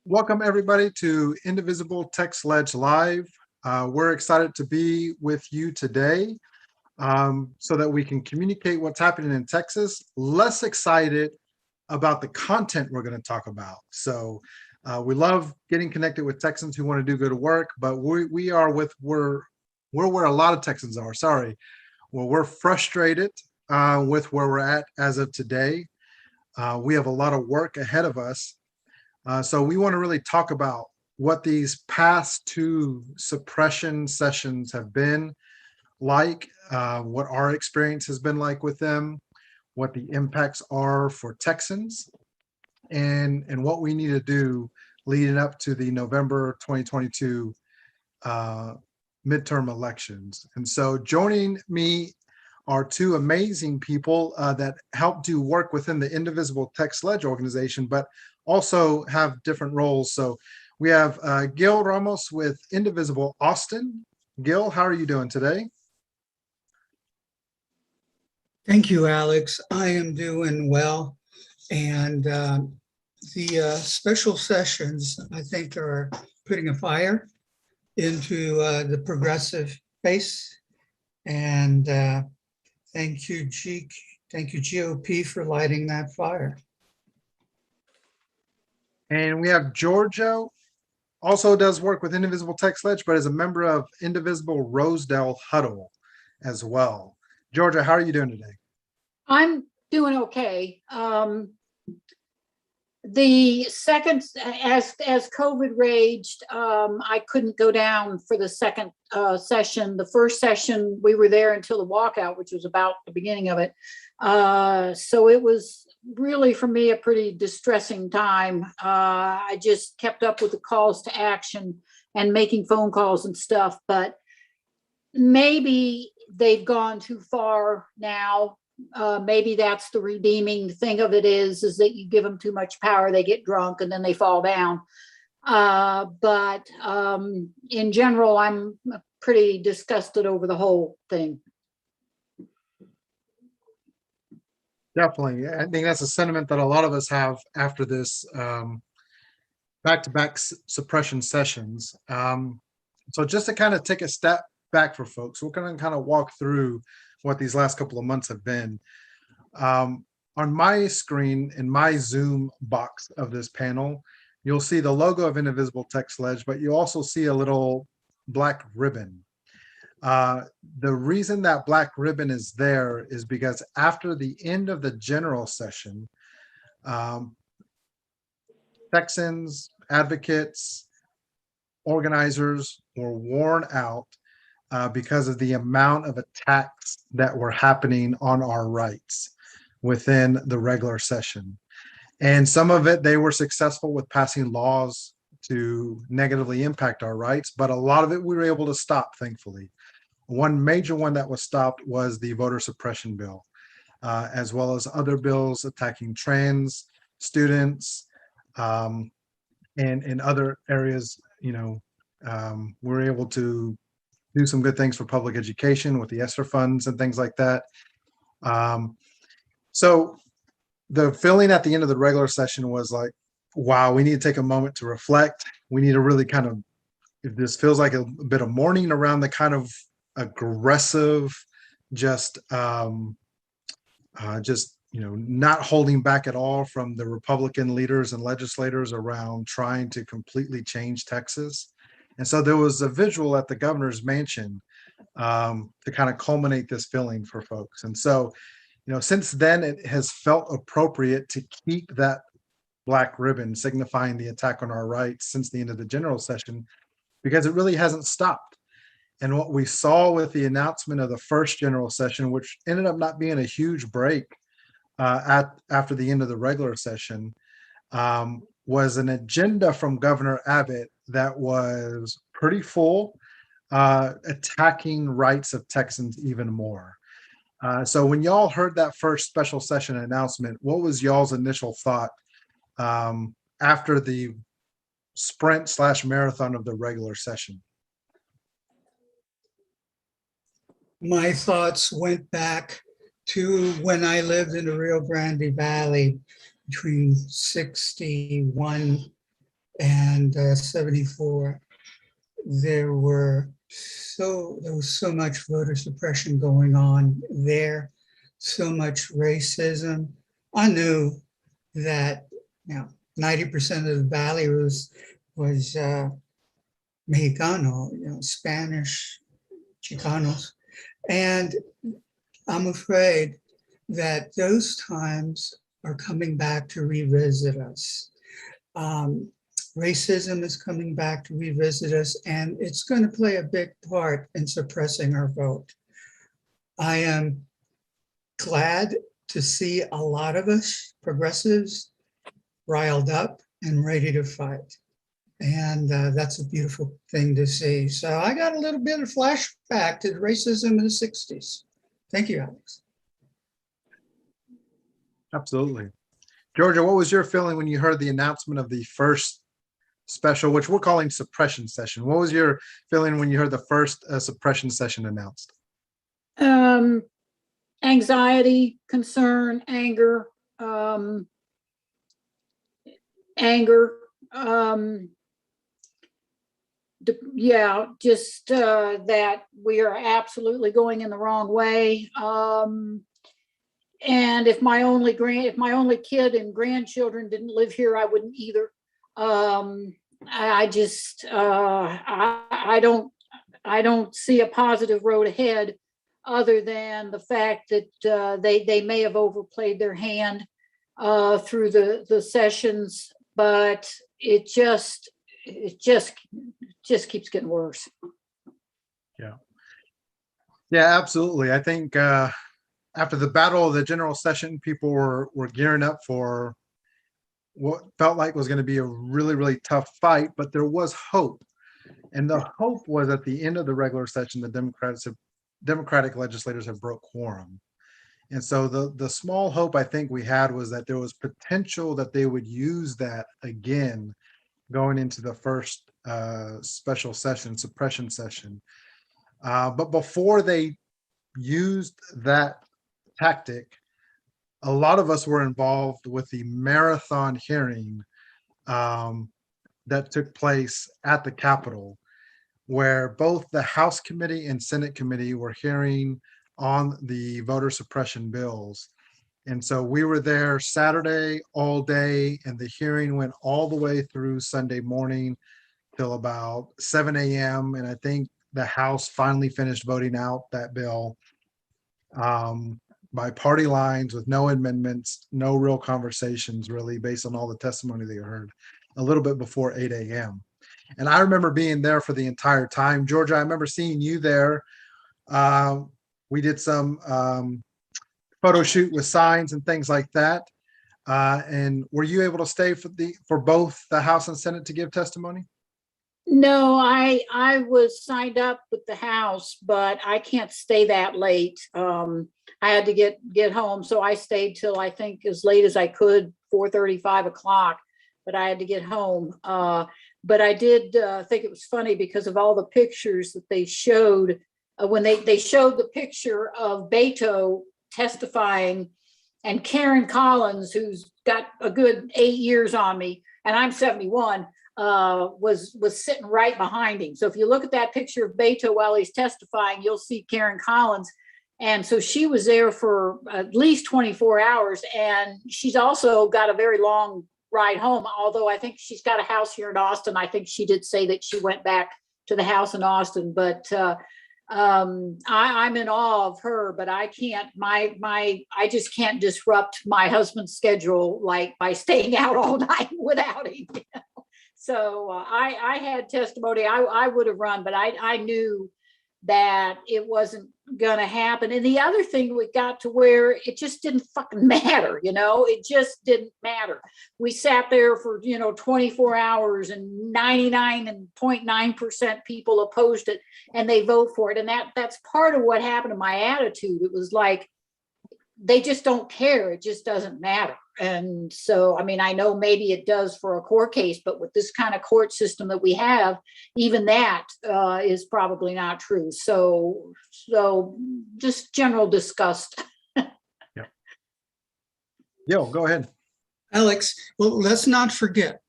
Welcome everybody to Indivisible Text Ledge Live. We're excited to be with you today so that we can communicate what's happening in Texas. Less excited about the content we're going to talk about. So we love getting connected with Texans who want to do good work, but we're where a lot of Texans are. Sorry, well, we're frustrated with where we're at as of today. We have a lot of work ahead of us. So we want to really talk about what these past two suppression sessions have been like, what our experience has been like with them, what the impacts are for Texans, and what we need to do leading up to the November 2022 midterm elections. And so joining me are two amazing people that help do work within the Indivisible Text Ledge organization, but also have different roles. So we have Gil Ramos with Indivisible Austin. Gil, how are you doing today? Thank you, Alex. I am doing well. And the special sessions, I think, are putting a fire into the progressive base. And thank you, GOP, for lighting that fire. And we have Giorgio, also does work with Indivisible Text Ledge, but is a member of Indivisible Rosedale Huddle as well. Georgia, how are you doing today? I'm doing okay. The second, as COVID raged, I couldn't go down for the second session. The first session, we were there until the walkout, which was about the beginning of it. So it was really, for me, a pretty distressing time. I just kept up with the calls to action and making phone calls and stuff, but maybe they've gone too far now. Maybe that's the redeeming thing of it is that you give them too much power, they get drunk and then they fall down. But in general, I'm pretty disgusted over the whole thing. Definitely. I think that's a sentiment that a lot of us have after this back-to-back suppression sessions. So just to kind of take a step back for folks, we're going to kind of walk through what these last couple of months have been. On my screen, in my Zoom box of this panel, you'll see the logo of Indivisible Text Ledge, but you also see a little black ribbon. The reason that black ribbon is there is because after the end of the general session, Texans, advocates, organizers were worn out because of the amount of attacks that were happening on our rights within the regular session. And some of it, they were successful with passing laws to negatively impact our rights, but a lot of it we were able to stop, thankfully. One major one that was stopped was the voter suppression bill, as well as other bills attacking trans students and in other areas. We're able to do some good things for public education with the ESSER funds and things like that. So the feeling at the end of the regular session was like, wow, we need to take a moment to reflect. We need to really kind of, if this feels like a bit of mourning around the kind of aggressive, just not holding back at all from the Republican leaders and legislators around trying to completely change Texas. And so there was a visual at the governor's mansion to kind of culminate this feeling for folks. And so, since then, it has felt appropriate to keep that black ribbon signifying the attack on our rights since the end of the general session, because it really hasn't stopped. And what we saw with the announcement of the first general session, which ended up not being a huge break after the end of the regular session, was an agenda from Governor Abbott that was pretty full, attacking rights of Texans even more. So when y'all heard that first special session announcement, what was y'all's initial thought after the sprint/marathon of the regular session? My thoughts went back to when I lived in the Rio Grande Valley between 61 and 74, there was so much voter suppression going on there, so much racism. I knew that 90% of the valley was Mexicano, Spanish, Chicanos. And I'm afraid that those times are coming back to revisit us. Racism is coming back to revisit us, and it's going to play a big part in suppressing our vote. I am glad to see a lot of us progressives riled up and ready to fight. And that's a beautiful thing to see. So I got a little bit of flashback to racism in the 60s. Thank you, Alex. Absolutely. Georgia, what was your feeling when you heard the announcement of the first special, which we're calling suppression session? What was your feeling when you heard the first suppression session announced? Anxiety, concern, anger, just that we are absolutely going in the wrong way. And if my only kid and grandchildren didn't live here, I wouldn't either. I don't see a positive road ahead, other than the fact that they may have overplayed their hand through the sessions, but it just keeps getting worse. Yeah, absolutely. I think after the battle of the general session, people were gearing up for what felt like was going to be a really, really tough fight, but there was hope. And the hope was at the end of the regular session, the Democratic legislators have broke quorum. And so the small hope I think we had was that there was potential that they would use that again going into the first special session, suppression session. But before they used that tactic, a lot of us were involved with the marathon hearing that took place at the Capitol, where both the House committee and Senate committee were hearing on the voter suppression bills. And so we were there Saturday all day, and the hearing went all the way through Sunday morning till about 7 a.m. And I think the House finally finished voting out that bill by party lines with no amendments, no real conversations really, based on all the testimony they heard, a little bit before 8 a.m. And I remember being there for the entire time. Georgia, I remember seeing you there. We did some photo shoot with signs and things like that. And were you able to stay for both the House and Senate to give testimony? No, I was signed up with the House, but I can't stay that late. I had to get home, so I stayed till I think as late as I could, 4:30, 5 o'clock. But I had to get home. But I did think it was funny because of all the pictures that they showed when they showed the picture of Beto testifying, and Karen Collins, who's got a good 8 years on me, and I'm 71. Was sitting right behind him. So if you look at that picture of Beto while he's testifying, you'll see Karen Collins. And so she was there for at least 24 hours. And she's also got a very long ride home, although I think she's got a house here in Austin. I think she did say that she went back to the house in Austin, but I'm in awe of her, but I can't, I just can't disrupt my husband's schedule, like by staying out all night without him. So I had testimony. I would have run, but I knew that it wasn't going to happen. And the other thing, we got to where it just didn't fucking matter. It just didn't matter. We sat there for, 24 hours and 99.9% people opposed it, and they vote for it. And that's part of what happened to my attitude. It was like, they just don't care. It just doesn't matter. And so, I know maybe it does for a court case, but with this kind of court system that we have, even that is probably not true. So just general disgust. Yo, go ahead. Alex, well, let's not forget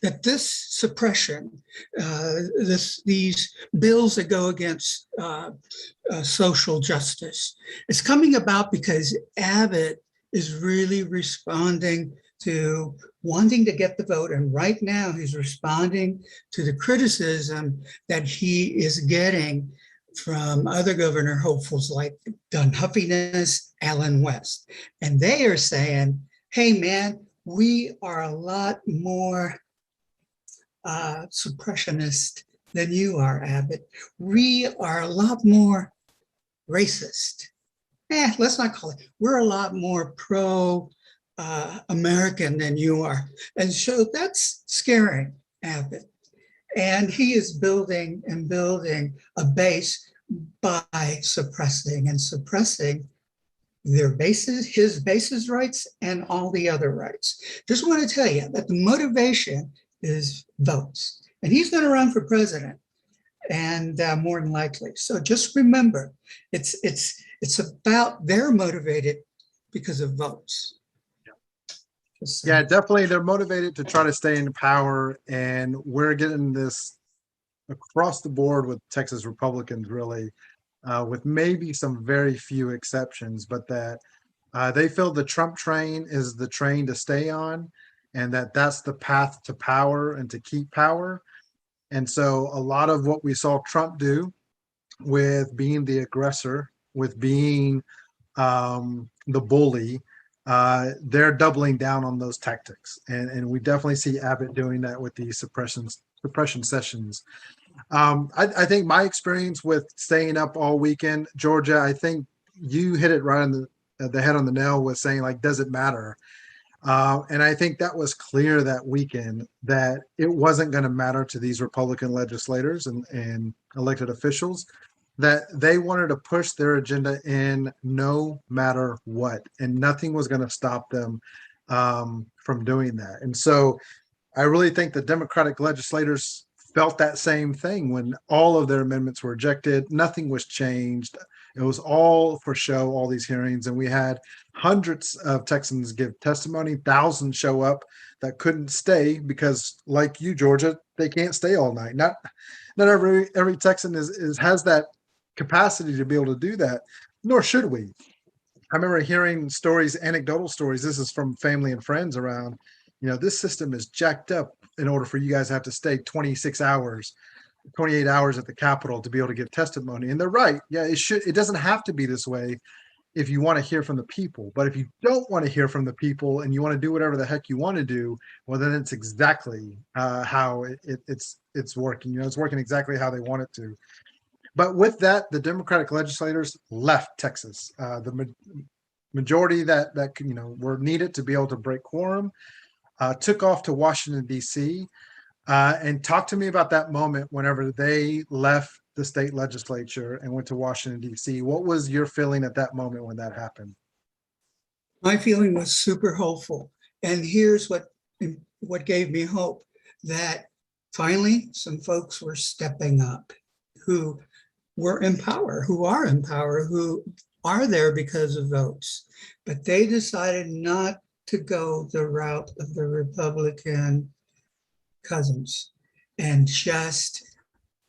that this suppression, these bills that go against social justice, is coming about because Abbott is really responding to wanting to get the vote. And right now he's responding to the criticism that he is getting from other governor hopefuls like Don Huffiness, Alan West. And they are saying, hey man, we are a lot more suppressionist than you are, Abbott. We are a lot more racist. Let's not call it. We're a lot more pro-American than you are. And so that's scaring Abbott. And he is building and building a base by suppressing their bases, his bases rights, and all the other rights. Just want to tell you that the motivation is votes. And he's going to run for president, and more than likely. So just remember, it's about they're motivated because of votes. Yeah, definitely. They're motivated to try to stay in power. And we're getting this across the board with Texas Republicans, really, with maybe some very few exceptions, but that they feel the Trump train is the train to stay on, and that's the path to power and to keep power. And so a lot of what we saw Trump do with being the aggressor, with being the bully, they're doubling down on those tactics. And we definitely see Abbott doing that with the suppression sessions. I think my experience with staying up all weekend, Georgia, I think you hit it right on the head on the nail with saying, like, does it matter? And I think that was clear that weekend that it wasn't going to matter to these Republican legislators and elected officials, that they wanted to push their agenda in no matter what, and nothing was going to stop them from doing that. And so I really think the Democratic legislators felt that same thing when all of their amendments were rejected. Nothing was changed. It was all for show, all these hearings. And we had hundreds of Texans give testimony, thousands show up that couldn't stay because, like you, Georgia, they can't stay all night. Not every Texan has that capacity to be able to do that, nor should we. I remember hearing stories, anecdotal stories. This is from family and friends around, this system is jacked up in order for you guys to have to stay 26 hours, 28 hours at the Capitol to be able to give testimony. And they're right. Yeah, it doesn't have to be this way if you want to hear from the people. But if you don't want to hear from the people and you want to do whatever the heck you want to do, well, then it's exactly how it's working. It's working exactly how they want it to. But with that, the Democratic legislators left Texas. The majority that were needed to be able to break quorum took off to Washington, D.C. And talk to me about that moment whenever they left the state legislature and went to Washington, D.C. What was your feeling at that moment when that happened? My feeling was super hopeful. And here's what gave me hope, that finally some folks were stepping up who were in power, who are in power, who are there because of votes. But they decided not to go the route of the Republican cousins, and just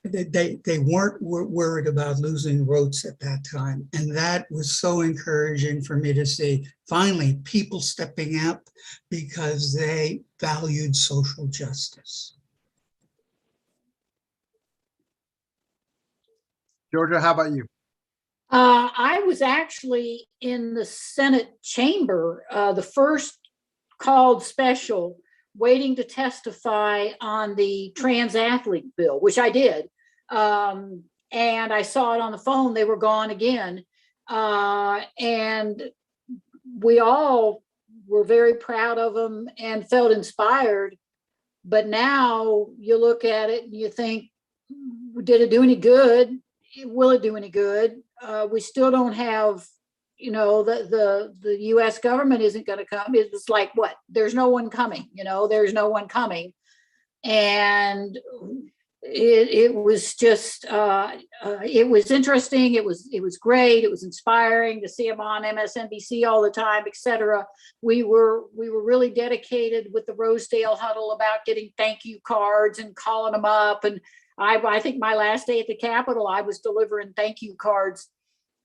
they weren't worried about losing votes at that time. And that was so encouraging for me to see finally people stepping up because they valued social justice. Georgia, how about you? I was actually in the Senate chamber, the first called special, waiting to testify on the trans athlete bill, which I did. And I saw it on the phone. They were gone again. And we all were very proud of them and felt inspired. But now you look at it and you think, did it do any good? Will it do any good? We still don't have, the U.S. government isn't going to come. It's like, what? There's no one coming, there's no one coming. And it was just it was interesting. It was great. It was inspiring to see him on MSNBC all the time, etc. We were really dedicated with the Rosedale huddle about getting thank you cards and calling them up. And I think my last day at the Capitol, I was delivering thank you cards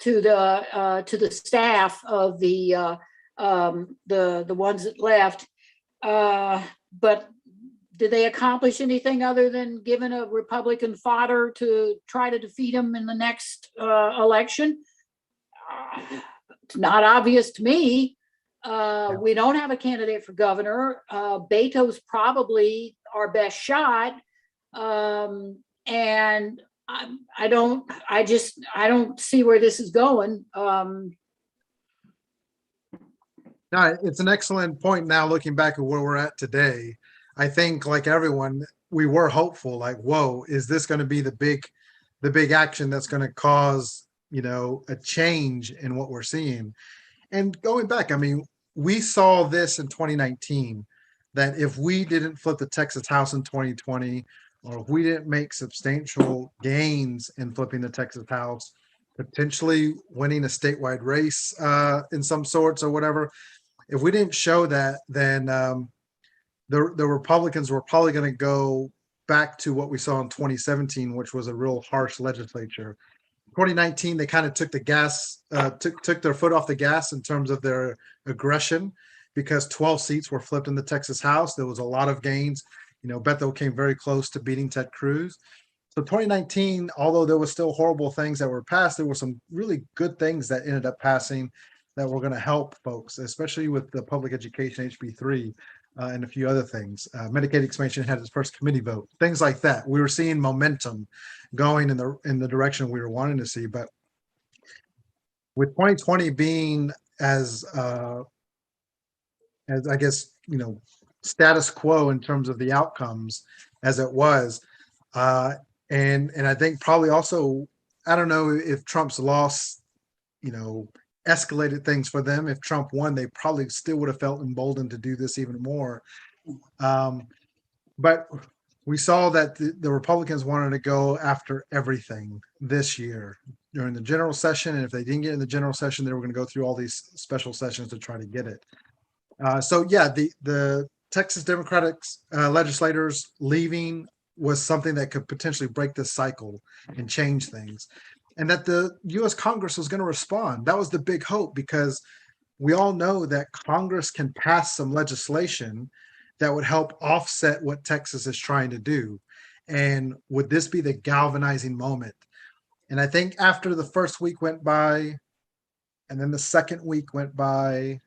to the staff of the ones that left. But did they accomplish anything other than giving a Republican fodder to try to defeat him in the next election? It's not obvious to me. We don't have a candidate for governor. Beto's probably our best shot. And I don't see where this is going. No, it's an excellent point now looking back at where we're at today. I think, like everyone, we were hopeful, like, whoa, is this going to be the big action that's going to cause, a change in what we're seeing? And going back, I mean, we saw this in 2019, that if we didn't flip the Texas House in 2020, or if we didn't make substantial gains in flipping the Texas House, potentially winning a statewide race in some sorts or whatever, if we didn't show that, then the Republicans were probably going to go back to what we saw in 2017, which was a real harsh legislature. 2019, they kind of took the gas, took their foot off the gas in terms of their aggression, because 12 seats were flipped in the Texas House. There was a lot of gains. Beto came very close to beating Ted Cruz. So 2019, although there was still horrible things that were passed, there were some really good things that ended up passing that were going to help folks, especially with the public education HB3 and a few other things. Medicaid expansion had its first committee vote, things like that. We were seeing momentum going in the direction we were wanting to see. But with 2020 being as I guess, status quo in terms of the outcomes as it was, and I think probably also, I don't know if Trump's loss, escalated things for them. If Trump won, they probably still would have felt emboldened to do this even more. But we saw that the Republicans wanted to go after everything this year during the general session. And if they didn't get in the general session, they were going to go through all these special sessions to try to get it. So yeah, the Texas Democratic legislators leaving was something that could potentially break this cycle and change things. And that the U.S. Congress was going to respond. That was the big hope, because we all know that Congress can pass some legislation that would help offset what Texas is trying to do. And would this be the galvanizing moment? And I think after the first week went by, and then the second week went by,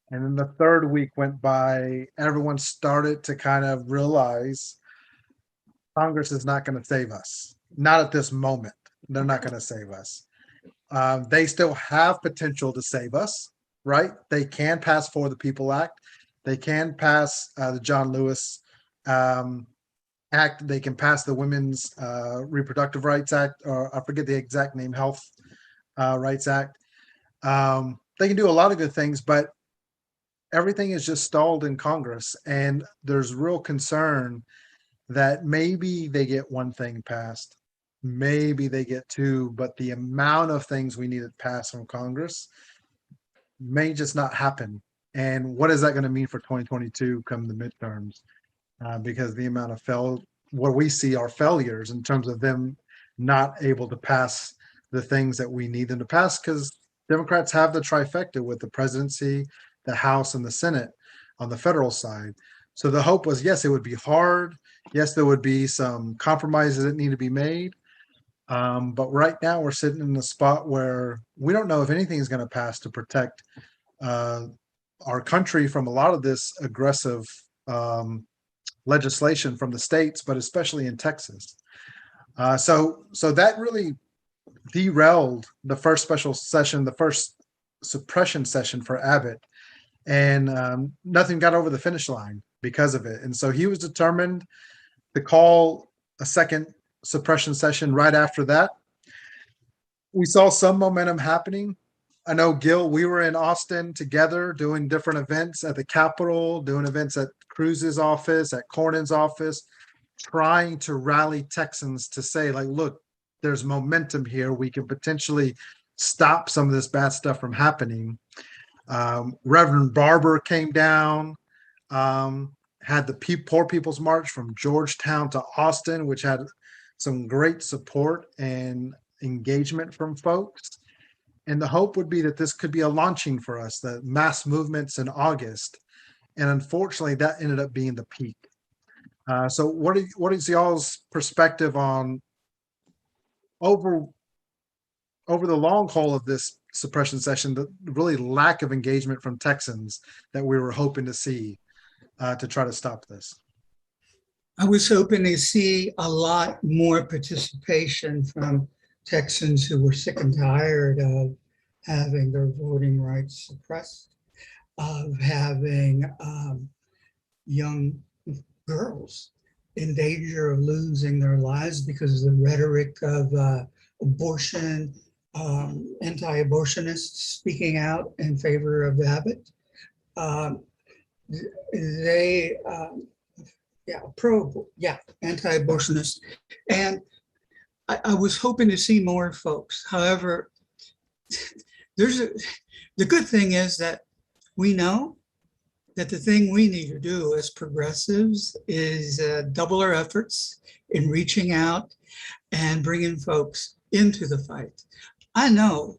and then the third week went by, everyone started to kind of realize Congress is not going to save us. Not at this moment. They're not going to save us. They still have potential to save us, right? They can pass For the People Act. They can pass the John Lewis Act. They can pass the Women's Reproductive Rights Act, or I forget the exact name, Health Rights Act. They can do a lot of good things, but everything is just stalled in Congress. And there's real concern that maybe they get one thing passed. Maybe they get two, but the amount of things we need to pass from Congress may just not happen. And what is that going to mean for 2022 come the midterms? Because the amount of what we see are failures in terms of them not able to pass the things that we need them to pass, because Democrats have the trifecta with the presidency, the House, and the Senate on the federal side. So the hope was, yes, it would be hard. Yes, there would be some compromises that need to be made. But right now we're sitting in a spot where we don't know if anything is going to pass to protect our country from a lot of this aggressive legislation from the states, but especially in Texas. So that really derailed the first special session, the first suppression session for Abbott, and nothing got over the finish line because of it. And so he was determined to call a second suppression session right after that. We saw some momentum happening. I know, Gil, we were in Austin together doing different events at the Capitol, doing events at Cruz's office, at Cornyn's office, trying to rally Texans to say, like, look, there's momentum here. We can potentially stop some of this bad stuff from happening. Reverend Barber came down, had the Poor People's March from Georgetown to Austin, which had some great support and engagement from folks. And the hope would be that this could be a launching for us, the mass movements in August. And unfortunately, that ended up being the peak. So what is y'all's perspective on over the long haul of this suppression session, the really lack of engagement from Texans that we were hoping to see to try to stop this? I was hoping to see a lot more participation from Texans who were sick and tired of having their voting rights suppressed, of having young girls in danger of losing their lives because of the rhetoric of abortion, anti-abortionists speaking out in favor of Abbott. Anti-abortionists. And I was hoping to see more folks. However, the good thing is that we know that the thing we need to do as progressives is double our efforts in reaching out and bringing folks into the fight. I know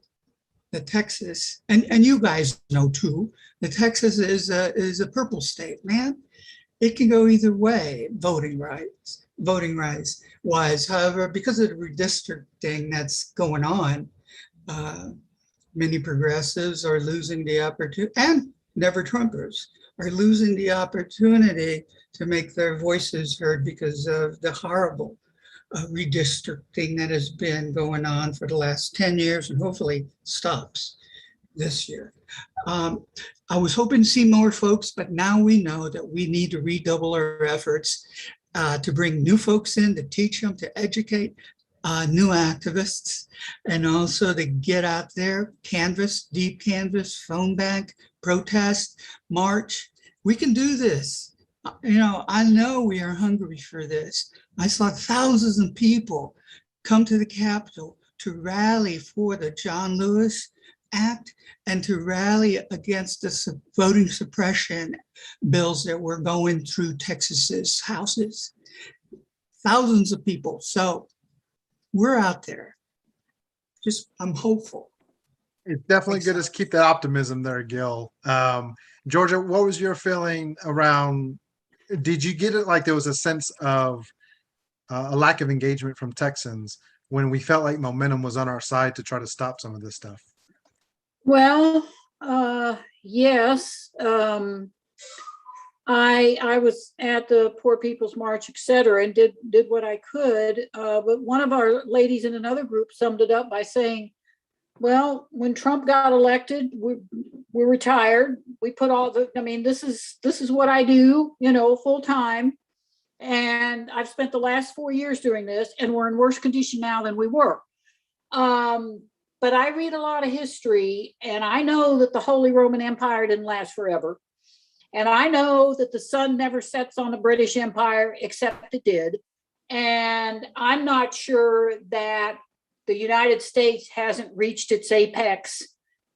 that Texas, and you guys know too, that Texas is a purple state, man. It can go either way, voting rights wise. However, because of the redistricting that's going on, many progressives are losing the opportunity, and never Trumpers are losing the opportunity to make their voices heard because of the horrible redistricting that has been going on for the last 10 years and hopefully stops this year. I was hoping to see more folks, but now we know that we need to redouble our efforts to bring new folks in, to teach them, to educate new activists, and also to get out there, canvas, deep canvas, phone bank, protest, march. We can do this. I know we are hungry for this. I saw thousands of people come to the Capitol to rally for the John Lewis Act and to rally against the voting suppression bills that were going through Texas's houses. Thousands of people. So we're out there. I'm hopeful. It's definitely good to keep that optimism there, Gil. Georgia, what was your feeling around? Did you get it like there was a sense of a lack of engagement from Texans when we felt like momentum was on our side to try to stop some of this stuff? Well, yes. I was at the Poor People's March, et cetera, and did what I could. But one of our ladies in another group summed it up by saying, well, when Trump got elected, we're retired. We put this is what I do, full time. And I've spent the last 4 years doing this, and we're in worse condition now than we were. But I read a lot of history, and I know that the Holy Roman Empire didn't last forever. And I know that the sun never sets on the British Empire, except it did. And I'm not sure that the United States hasn't reached its apex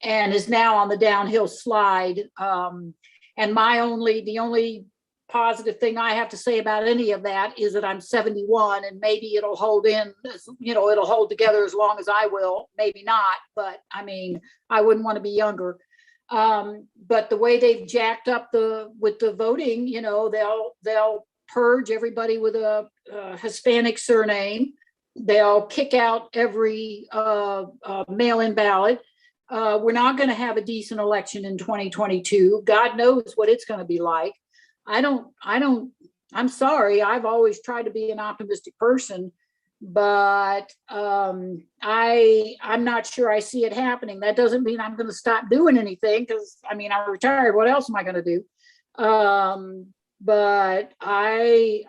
and is now on the downhill slide. And the only positive thing I have to say about any of that is that I'm 71 and maybe it'll hold it'll hold together as long as I will, maybe not, but I wouldn't want to be younger. But the way they've jacked up with the voting, they'll purge everybody with a Hispanic surname. They'll kick out every mail-in ballot. We're not going to have a decent election in 2022. God knows what it's going to be like. I'm sorry. I've always tried to be an optimistic person, but I'm not sure I see it happening. That doesn't mean I'm going to stop doing anything because I'm retired. What else am I going to do? But I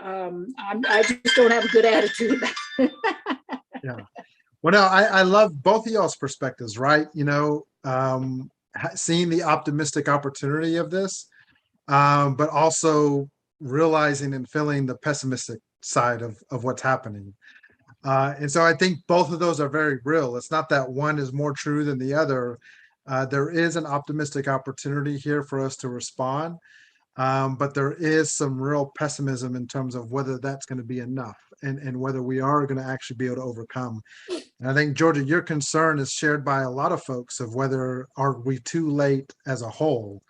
just don't have a good attitude about it. Yeah. Well, no, I love both of y'all's perspectives, right? Seeing the optimistic opportunity of this, but also realizing and feeling the pessimistic side of what's happening. And so I think both of those are very real. It's not that one is more true than the other. There is an optimistic opportunity here for us to respond. But there is some real pessimism in terms of whether that's going to be enough and whether we are going to actually be able to overcome. And I think, Georgia, your concern is shared by a lot of folks of whether are we too late as a whole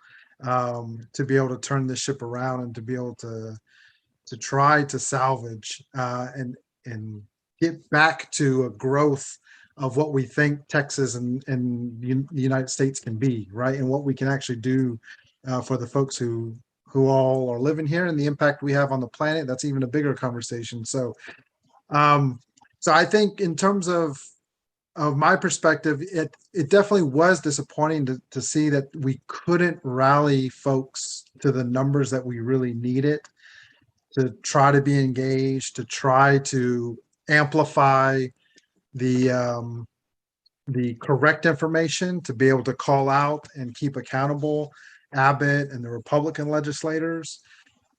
to be able to turn this ship around and to be able to try to salvage and get back to a growth of what we think Texas and the United States can be, right? And what we can actually do for the folks who all are living here and the impact we have on the planet. That's even a bigger conversation. So so I think in terms of my perspective, it definitely was disappointing to see that we couldn't rally folks to the numbers that we really needed to try to be engaged, to try to amplify the correct information, to be able to call out and keep accountable Abbott and the Republican legislators.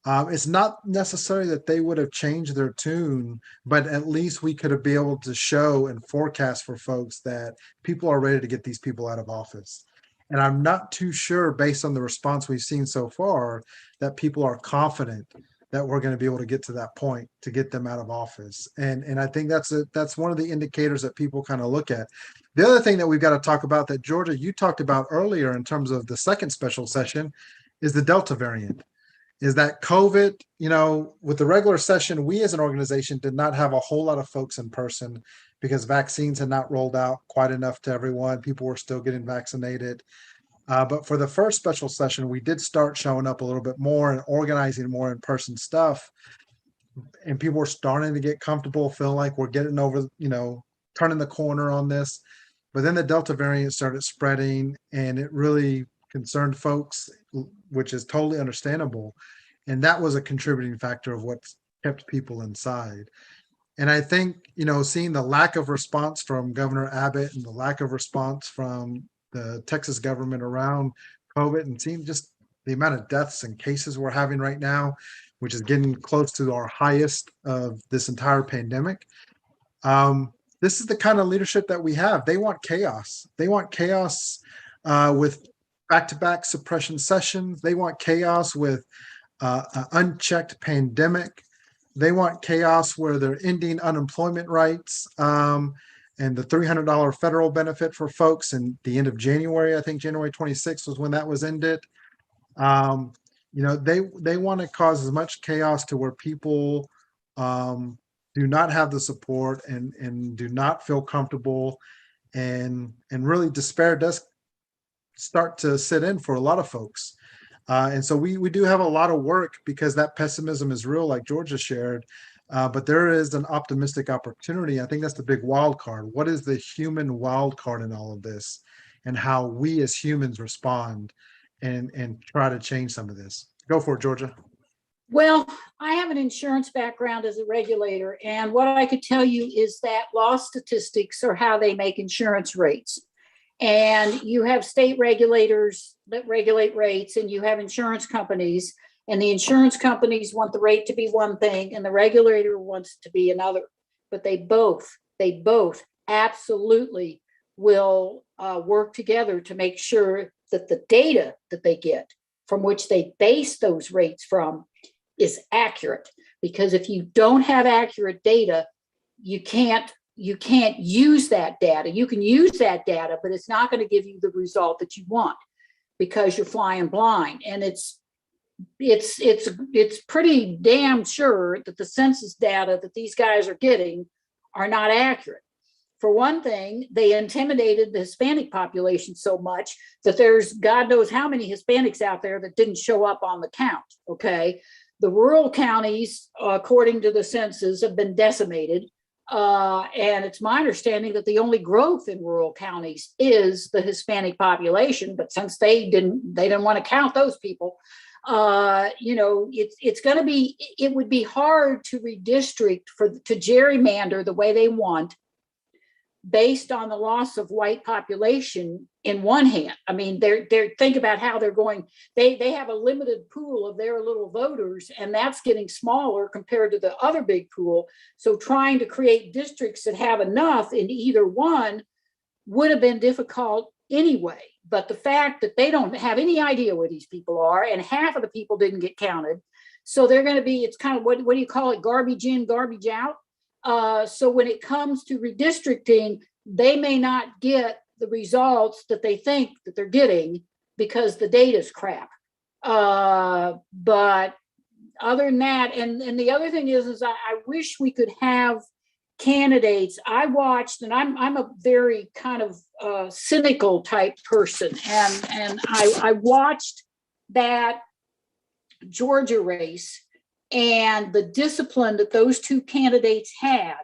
It's not necessary that they would have changed their tune, but at least we could have been able to show and forecast for folks that people are ready to get these people out of office. And I'm not too sure, based on the response we've seen so far, that people are confident that we're going to be able to get to that point to get them out of office. And I think that's one of the indicators that people kind of look at. The other thing that we've got to talk about that, Georgia, you talked about earlier in terms of the second special session is the Delta variant. Is that COVID, with the regular session, we as an organization did not have a whole lot of folks in person because vaccines had not rolled out quite enough to everyone. People were still getting vaccinated. But for the first special session, we did start showing up a little bit more and organizing more in-person stuff. And people were starting to get comfortable, feeling like we're getting over, turning the corner on this. But then the Delta variant started spreading and it really concerned folks, which is totally understandable. And that was a contributing factor of what's kept people inside. And I think, seeing the lack of response from Governor Abbott and the lack of response from the Texas government around COVID and seeing just the amount of deaths and cases we're having right now, which is getting close to our highest of this entire pandemic. This is the kind of leadership that we have. They want chaos. They want chaos with back-to-back suppression sessions. They want chaos with an unchecked pandemic. They want chaos where they're ending unemployment rights and the $300 federal benefit for folks in the end of January. I think January 26th was when that was ended. They want to cause as much chaos to where people do not have the support and do not feel comfortable, and really despair does start to sit in for a lot of folks. And so we do have a lot of work because that pessimism is real, like Georgia shared. But there is an optimistic opportunity. I think that's the big wild card. What is the human wild card in all of this, and how we as humans respond and try to change some of this? Go for it, Georgia. Well, I have an insurance background as a regulator, and what I could tell you is that loss statistics are how they make insurance rates. And you have state regulators that regulate rates, and you have insurance companies, and the insurance companies want the rate to be one thing and the regulator wants it to be another. But they both absolutely will work together to make sure that the data that they get, from which they base those rates from, is accurate. Because if you don't have accurate data, you can't use that data. You can use that data, but it's not going to give you the result that you want because you're flying blind. And it's pretty damn sure that the census data that these guys are getting are not accurate. For one thing, they intimidated the Hispanic population so much that there's God knows how many Hispanics out there that didn't show up on the count. Okay. The rural counties, according to the census, have been decimated. And it's my understanding that the only growth in rural counties is the Hispanic population. But since they didn't want to count those people, it would be hard to redistrict to gerrymander the way they want based on the loss of white population in one hand. I mean, they're think about how they're going, they have a limited pool of their little voters, and that's getting smaller compared to the other big pool. So trying to create districts that have enough in either one would have been difficult anyway. But the fact that they don't have any idea where these people are, and half of the people didn't get counted. So they're going to be, it's kind of, what do you call it? Garbage in, garbage out. So when it comes to redistricting, they may not get the results that they think that they're getting because the data's crap. But other than that, and the other thing is I wish we could have candidates. I watched, and I'm a very kind of cynical type person, and I watched that Georgia race and the discipline that those two candidates had,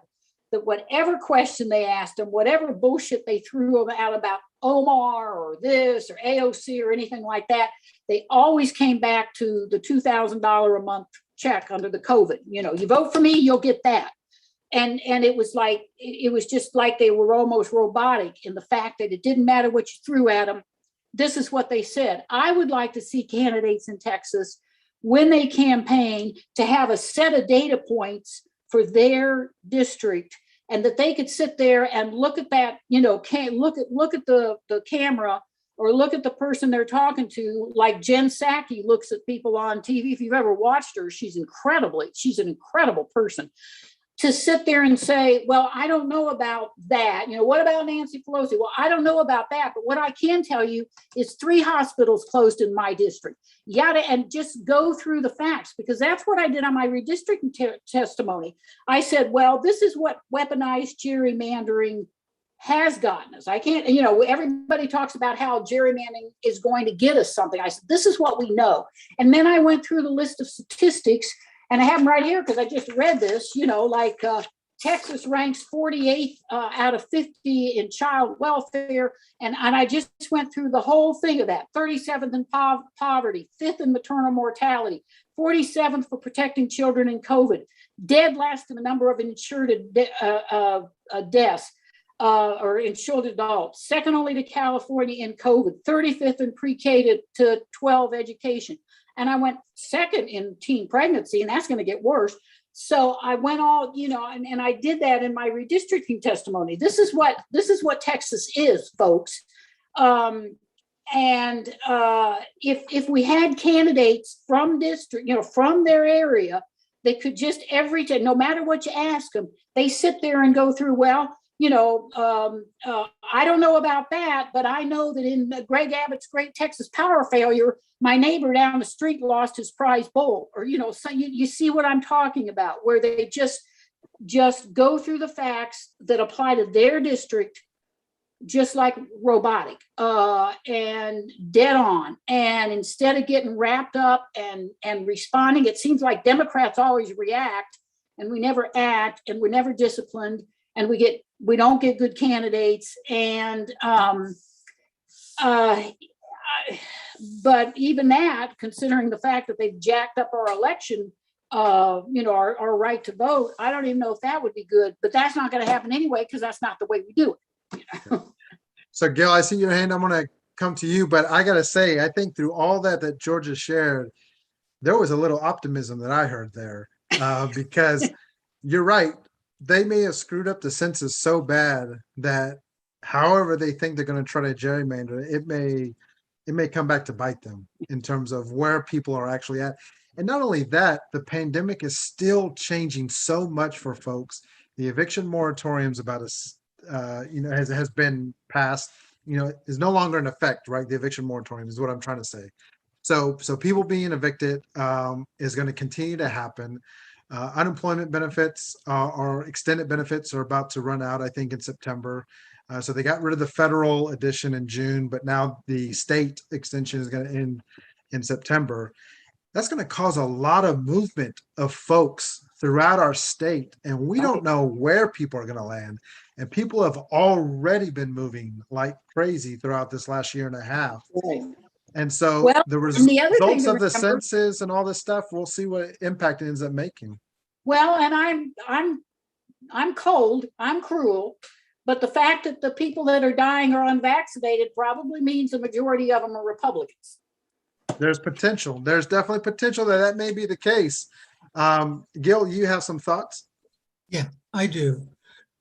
that whatever question they asked them, whatever bullshit they threw them out about Omar or this or AOC or anything like that, they always came back to the $2,000 a month check under the COVID. You know, you vote for me, you'll get that. And it was like, it was just like they were almost robotic in the fact that it didn't matter what you threw at them. This is what they said. I would like to see candidates in Texas, when they campaign, to have a set of data points for their district, and that they could sit there and look at that, you know, look at the camera, or look at the person they're talking to, like Jen Psaki looks at people on TV. If you've ever watched her, she's an incredible person. To sit there and say, well, I don't know about that. You know, what about Nancy Pelosi? Well, I don't know about that. But what I can tell you is 3 hospitals closed in my district. And just go through the facts, because that's what I did on my redistricting testimony. I said, well, this is what weaponized gerrymandering has gotten us. I can't, you know, everybody talks about how gerrymandering is going to get us something. I said, this is what we know. And then I went through the list of statistics, and I have them right here because I just read this, you know, like Texas ranks 48th out of 50 in child welfare. And I just went through the whole thing of that. 37th in poverty, 5th in maternal mortality, 47th for protecting children in COVID, dead last in the number of insured deaths or insured adults, second only to California in COVID, 35th in pre-K to 12 education. And I went second in teen pregnancy, and that's going to get worse. So I went all, you know, and I did that in my redistricting testimony. This is what Texas is, folks. If we had candidates from district, you know, from their area, they could just every day, no matter what you ask them, they sit there and go through, well, you know, I don't know about that, but I know that in Greg Abbott's Great Texas Power Failure, my neighbor down the street lost his prize bowl. Or, you know, so you see what I'm talking about, where they just go through the facts that apply to their district, just like robotic and dead on. And instead of getting wrapped up and responding, it seems like Democrats always react, and we never act, and we're never disciplined, and we don't get good candidates. And but even that, considering the fact that they've jacked up our election, you know, our right to vote, I don't even know if that would be good. But that's not going to happen anyway, because that's not the way we do it. You know? So Gail, I see your hand. I'm going to come to you, but I got to say, I think through all that Georgia shared, there was a little optimism that I heard there, because you're right. They may have screwed up the census so bad that however they think they're going to try to gerrymander, it may come back to bite them in terms of where people are actually at. And not only that, the pandemic is still changing so much for folks. The eviction moratoriums you know, has been passed, you know, is no longer in effect, right? The eviction moratorium is what I'm trying to say. So people being evicted is going to continue to happen. Unemployment benefits or extended benefits are about to run out, I think, in September. So they got rid of the federal edition in June, but now the state extension is going to end in September. That's going to cause a lot of movement of folks throughout our state, and we don't know where people are going to land. And people have already been moving like crazy throughout this last year and a half. Right. And so Well, the and the other thing results to of the remember- census and all this stuff, we'll see what impact it ends up making. Well, and I'm cold, I'm cruel, But the fact that the people that are dying are unvaccinated probably means the majority of them are Republicans. There's potential. There's definitely potential that that may be the case. Gil, you have some thoughts? Yeah, I do.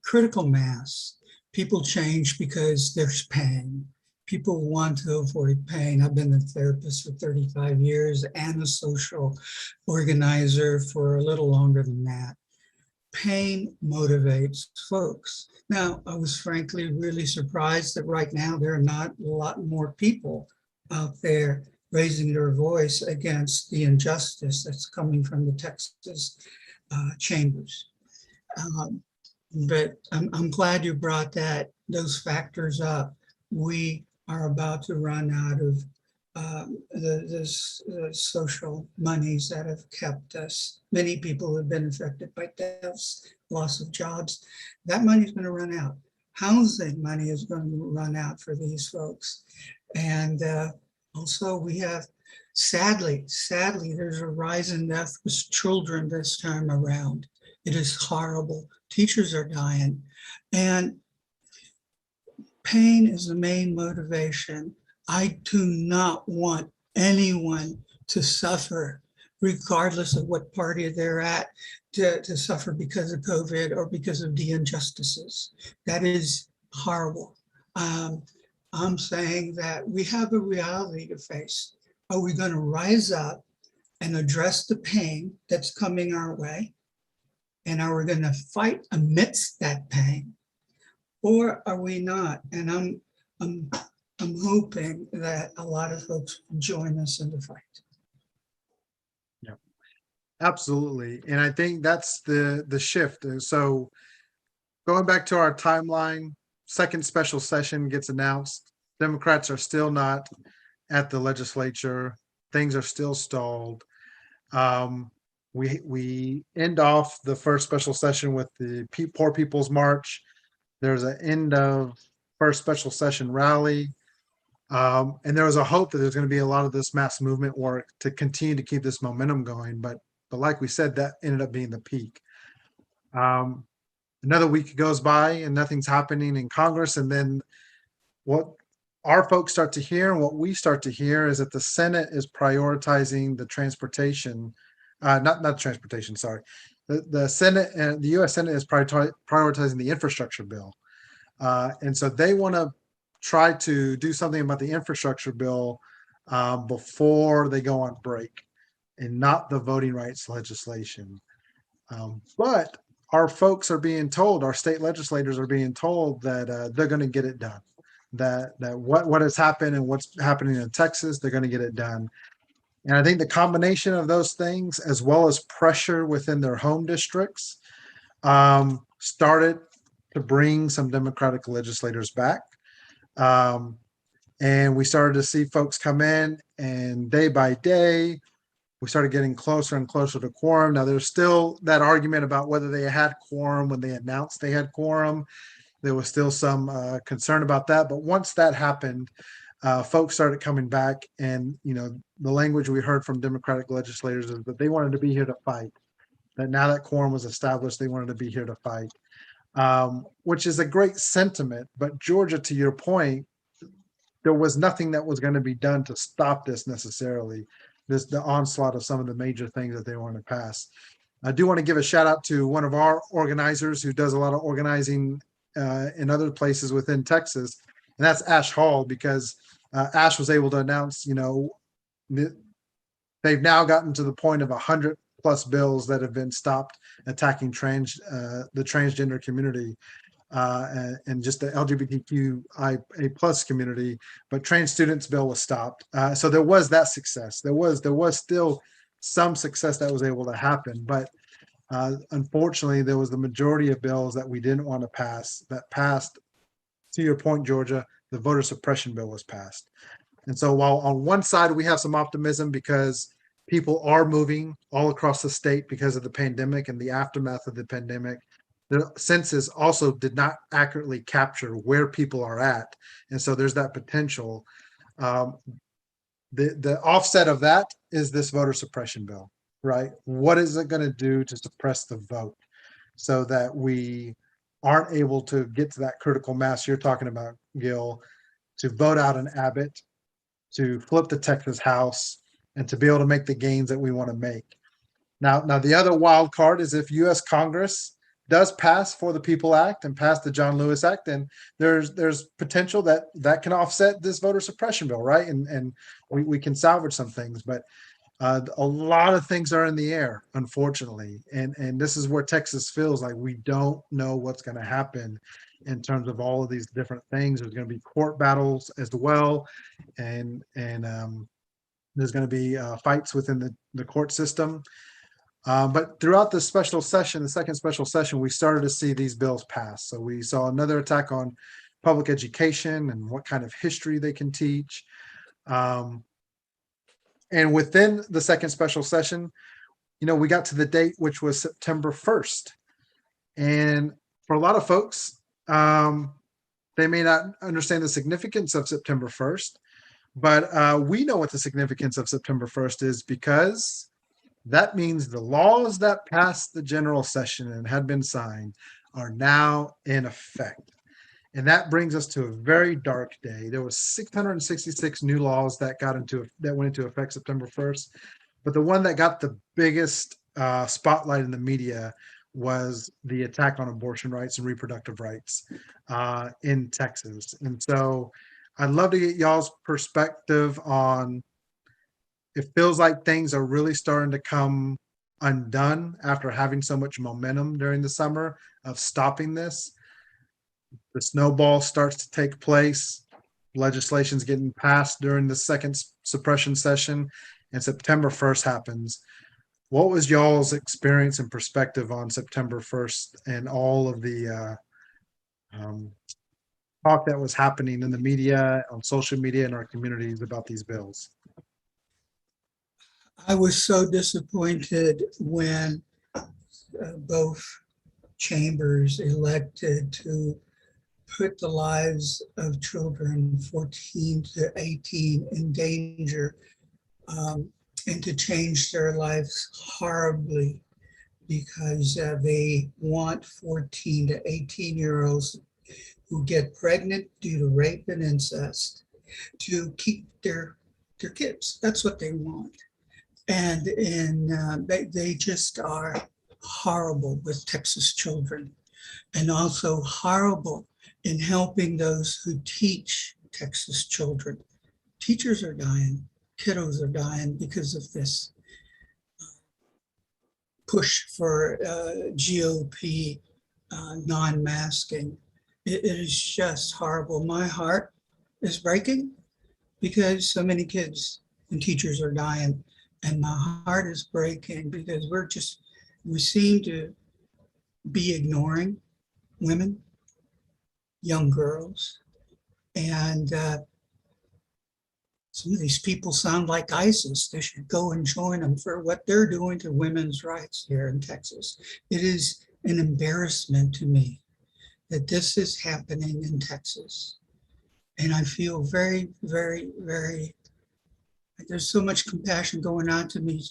Critical mass. People change because there's pain. People want to avoid pain. I've been a therapist for 35 years and a social organizer for a little longer than that. Pain motivates folks. Now, I was frankly really surprised that right now there are not a lot more people out there raising their voice against the injustice that's coming from the Texas chambers. But I'm glad you brought those factors up. We are about to run out of the social monies that have kept us. Many people have been affected by deaths, loss of jobs. That money is going to run out. Housing money is going to run out for these folks. And also we have, sadly, there's a rise in death with children this time around. It is horrible. Teachers are dying. And pain is the main motivation. I do not want anyone to suffer, regardless of what party they're at, to suffer because of COVID or because of the injustices. That is horrible. I'm saying that we have a reality to face. Are we going to rise up and address the pain that's coming our way? And are we going to fight amidst that pain? Or are we not? And I'm hoping that a lot of folks join us in the fight. Yeah, absolutely. And I think that's the shift. And so going back to our timeline, second special session gets announced. Democrats are still not at the legislature. Things are still stalled. We end off the first special session with the Poor People's March. There's an end of first special session rally. And there was a hope that there's going to be a lot of this mass movement work to continue to keep this momentum going. But like we said, that ended up being the peak. Another week goes by and nothing's happening in Congress. And then what our folks start to hear and what we start to hear is that the Senate is prioritizing the transportation, not transportation, sorry. The Senate and the US Senate is prioritizing the infrastructure bill. And so they want to try to do something about the infrastructure bill before they go on break and not the voting rights legislation. But our folks are being told, our state legislators are being told that they're going to get it done. That what has happened and what's happening in Texas, they're going to get it done. And I think the combination of those things, as well as pressure within their home districts, started to bring some Democratic legislators back. And we started to see folks come in, and day by day, we started getting closer and closer to quorum. Now, there's still that argument about whether they had quorum when they announced they had quorum. There was still some concern about that. But once that happened, folks started coming back. And, the language we heard from Democratic legislators is that they wanted to be here to fight. That now that quorum was established, they wanted to be here to fight, which is a great sentiment. But Georgia, to your point, there was nothing that was going to be done to stop this necessarily, the onslaught of some of the major things that they want to pass. I do want to give a shout out to one of our organizers who does a lot of organizing in other places within Texas, and that's Ash Hall, because Ash was able to announce, they've now gotten to the point of 100 plus bills that have been stopped attacking the transgender community and just the LGBTQIA plus community, but trans students bill was stopped. So there was that success. There was still some success that was able to happen, but unfortunately, there was the majority of bills that we didn't want to pass that passed. To your point, Georgia, the voter suppression bill was passed. And so while on one side we have some optimism because people are moving all across the state because of the pandemic and the aftermath of the pandemic, the census also did not accurately capture where people are at. And so there's that potential. The offset of that is this voter suppression bill, right? What is it going to do to suppress the vote so that we aren't able to get to that critical mass you're talking about, Gil, to vote out an Abbott, to flip the Texas House, and to be able to make the gains that we want to make. Now, the other wild card is if U.S. Congress does pass For the People Act and pass the John Lewis Act, then there's potential that can offset this voter suppression bill, right? And we can salvage some things, but a lot of things are in the air, unfortunately. And this is where Texas feels like we don't know what's going to happen in terms of all of these different things. There's going to be court battles as well, and there's going to be fights within the court system. But throughout the special session, the second special session, we started to see these bills pass. So we saw another attack on public education and what kind of history they can teach. And within the second special session, we got to the date, which was September 1st. And for a lot of folks, they may not understand the significance of September 1st, but we know what the significance of September 1st is, because that means the laws that passed the general session and had been signed are now in effect. And that brings us to a very dark day. There was 666 new laws that went into effect September 1st. But the one that got the biggest spotlight in the media was the attack on abortion rights and reproductive rights in Texas. And so I'd love to get y'all's perspective on, it feels like things are really starting to come undone after having so much momentum during the summer of stopping this. The snowball starts to take place. Legislation's getting passed during the second suppression session, and September 1st happens. What was y'all's experience and perspective on September 1st and all of the talk that was happening in the media, on social media, in our communities about these bills? I was so disappointed when both chambers elected to put the lives of children 14 to 18 in danger, and to change their lives horribly, because they want 14 to 18-year-olds who get pregnant due to rape and incest to keep their kids. That's what they want. And they just are horrible with Texas children, and also horrible in helping those who teach Texas children. Teachers are dying, kiddos are dying because of this push for GOP non-masking. It is just horrible. My heart is breaking because so many kids and teachers are dying. And my heart is breaking because we seem to be ignoring women, young girls. And some of these people sound like ISIS. They should go and join them for what they're doing to women's rights here in Texas. It is an embarrassment to me that this is happening in Texas. And I feel very, very, very, there's so much compassion going on to me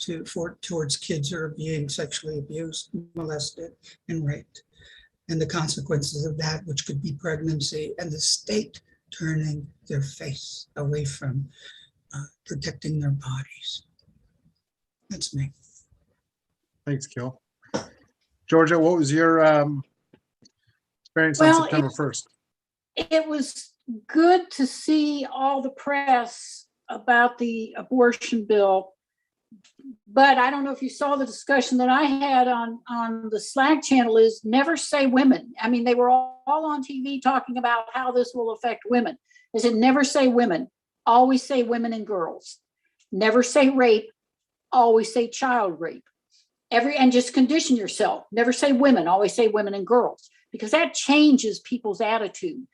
towards kids who are being sexually abused, molested, and raped, and the consequences of that, which could be pregnancy, and the state turning their face away from protecting their bodies. That's me. Thanks, Gil. Georgia, what was your experience on September 1st? It was good to see all the press about the abortion bill, but I don't know if you saw the discussion that I had on the Slack channel is never say women. I mean, they were all on TV talking about how this will affect women. They said never say women, always say women and girls. Never say rape, always say child rape. And just condition yourself. Never say women, always say women and girls, because that changes people's attitude.